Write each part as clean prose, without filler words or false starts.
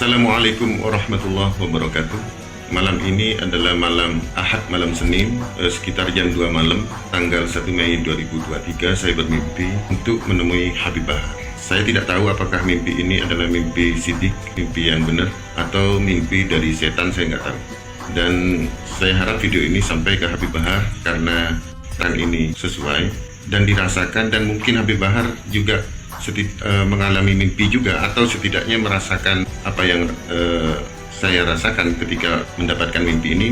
Assalamualaikum warahmatullahi wabarakatuh. Malam ini adalah malam Ahad, malam Senin, sekitar jam 2 malam, tanggal 1 Mei 2023, saya bermimpi untuk menemui Habib Bahar. Saya tidak tahu apakah mimpi ini adalah mimpi sidik, mimpi yang benar, atau mimpi dari setan, saya nggak tahu. Dan saya harap video ini sampai ke Habib Bahar karena tren ini sesuai dan dirasakan, dan mungkin Habib Bahar juga mengalami mimpi juga, atau setidaknya merasakan apa yang saya rasakan ketika mendapatkan mimpi ini.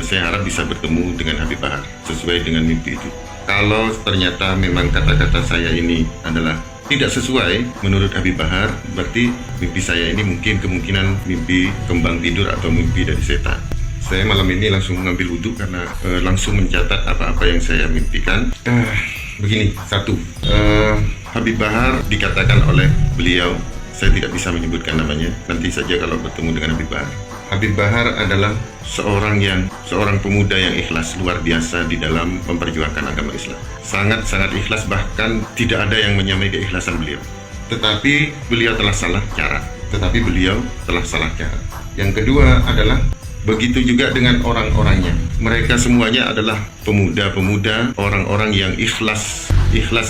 Saya harap bisa bertemu dengan Habib Bahar sesuai dengan mimpi itu. Kalau ternyata memang kata-kata saya ini adalah tidak sesuai menurut Habib Bahar, berarti mimpi saya ini mungkin kemungkinan mimpi kembang tidur atau mimpi dari setan. Saya malam ini langsung mengambil wudhu karena langsung mencatat apa-apa yang saya mimpikan. Begini, satu, Habib Bahar dikatakan oleh beliau, saya tidak bisa menyebutkan namanya, nanti saja kalau bertemu dengan Habib Bahar. Habib Bahar adalah seorang pemuda yang ikhlas luar biasa di dalam memperjuangkan agama Islam. Sangat-sangat ikhlas, bahkan tidak ada yang menyamai keikhlasan beliau. Tetapi beliau telah salah cara. Yang kedua adalah begitu juga dengan orang-orangnya. Mereka semuanya adalah pemuda-pemuda, orang-orang yang ikhlas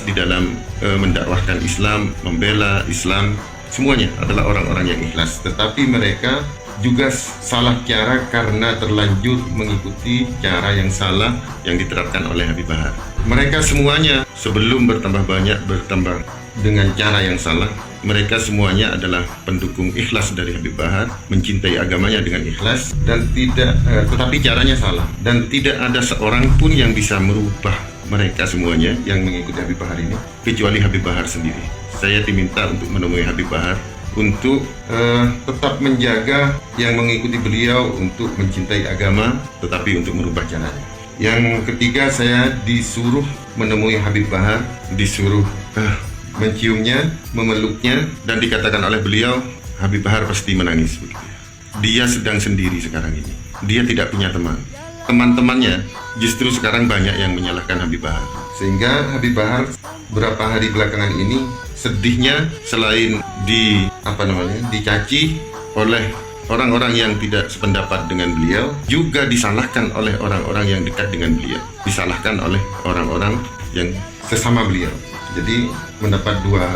di dalam mendakwahkan Islam, membela Islam. Semuanya adalah orang-orang yang ikhlas. Tetapi mereka juga salah cara karena terlanjur mengikuti cara yang salah yang diterapkan oleh Habib Bahar. Mereka semuanya sebelum bertambah banyak, bertambah dengan cara yang salah. Mereka semuanya adalah pendukung ikhlas dari Habib Bahar, mencintai agamanya dengan ikhlas, dan tetapi caranya salah, dan tidak ada seorang pun yang bisa merubah mereka semuanya yang mengikuti Habib Bahar ini kecuali Habib Bahar sendiri. Saya diminta untuk menemui Habib Bahar untuk tetap menjaga yang mengikuti beliau untuk mencintai agama, tetapi untuk merubah caranya. Yang ketiga, saya disuruh menemui Habib Bahar, disuruh menciumnya, memeluknya, dan dikatakan oleh beliau, Habib Bahar pasti menangis. Dia sedang sendiri sekarang ini. Dia tidak punya teman. Teman-temannya justru sekarang banyak yang menyalahkan Habib Bahar. Sehingga Habib Bahar beberapa hari belakangan ini sedihnya, selain dicaci oleh orang-orang yang tidak sependapat dengan beliau, juga disalahkan oleh orang-orang yang dekat dengan beliau, disalahkan oleh orang-orang yang sesama beliau. Jadi mendapat dua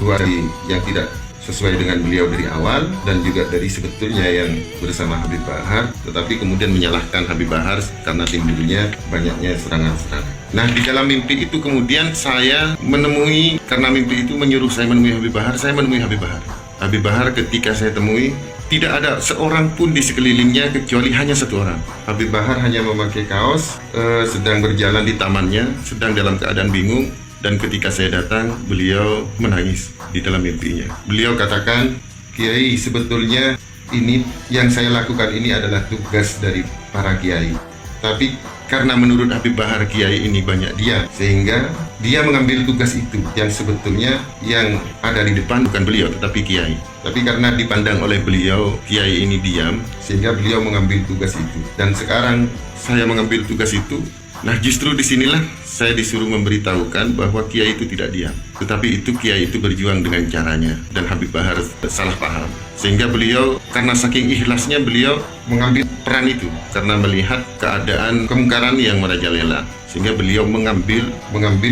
dari yang tidak sesuai dengan beliau dari awal, dan juga dari sebetulnya yang bersama Habib Bahar, tetapi kemudian menyalahkan Habib Bahar karena timbulnya banyaknya serangan-serangan. Nah, di dalam mimpi itu kemudian saya menemui, karena mimpi itu menyuruh saya menemui Habib Bahar, saya menemui Habib Bahar. Habib Bahar ketika saya temui, tidak ada seorang pun di sekelilingnya kecuali hanya satu orang. Habib Bahar hanya memakai kaos, sedang berjalan di tamannya, sedang dalam keadaan bingung. Dan ketika saya datang, beliau menangis di dalam mimpinya. Beliau katakan, "Kiai, sebetulnya ini yang saya lakukan ini adalah tugas dari para kiai. Tapi karena menurut Habib Bahar kiai ini banyak dia, sehingga dia mengambil tugas itu yang sebetulnya yang ada di depan bukan beliau tetapi kiai. Tapi karena dipandang oleh beliau kiai ini diam, sehingga beliau mengambil tugas itu. Dan sekarang saya mengambil tugas itu. Nah, justru disinilah saya disuruh memberitahukan bahwa kiai itu tidak diam, tetapi itu kiai itu berjuang dengan caranya, dan Habib Bahar salah paham. Sehingga beliau, karena saking ikhlasnya, beliau mengambil peran itu karena melihat keadaan kemungkaran yang merajalela, sehingga beliau mengambil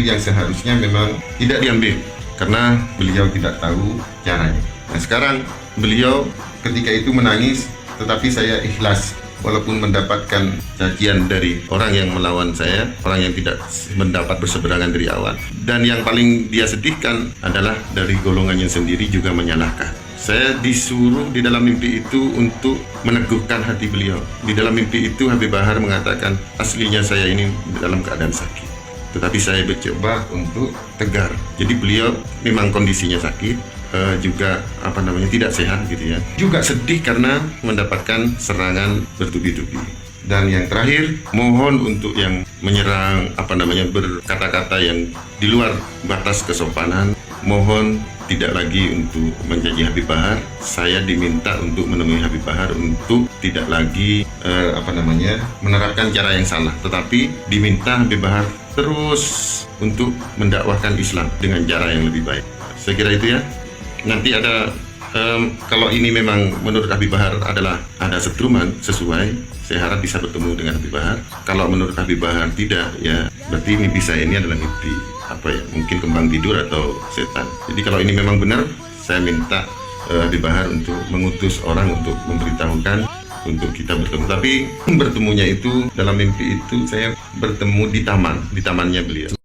yang seharusnya memang tidak diambil karena beliau tidak tahu caranya. Nah, sekarang beliau ketika itu menangis, tetapi saya ikhlas. Walaupun mendapatkan cacian dari orang yang melawan saya, orang yang tidak mendapat berseberangan dari awal. Dan yang paling dia sedihkan adalah dari golongannya sendiri juga menyalahkan. Saya disuruh di dalam mimpi itu untuk meneguhkan hati beliau. Di dalam mimpi itu Habib Bahar mengatakan, aslinya saya ini dalam keadaan sakit, tetapi saya mencoba untuk tegar. Jadi beliau memang kondisinya sakit, juga tidak sehat gitu ya, juga sedih karena mendapatkan serangan bertubi-tubi. Dan yang terakhir, mohon untuk yang menyerang berkata-kata yang di luar batas kesopanan, mohon tidak lagi untuk mencaci Habib Bahar. Saya diminta untuk menemui Habib Bahar untuk tidak lagi menerapkan cara yang salah, tetapi diminta Habib Bahar terus untuk mendakwahkan Islam dengan cara yang lebih baik. Saya kira itu ya. Nanti ada Kalau ini memang menurut Habib Bahar adalah ada setruman sesuai, saya harap bisa bertemu dengan Habib Bahar. Kalau menurut Habib Bahar tidak, ya berarti mimpi saya ini adalah mimpi apa ya, mungkin kembang tidur atau setan. Jadi kalau ini memang benar, saya minta Habib Bahar untuk mengutus orang untuk memberitahukan untuk kita bertemu. Tapi bertemunya itu dalam mimpi itu saya bertemu di tamannya beliau.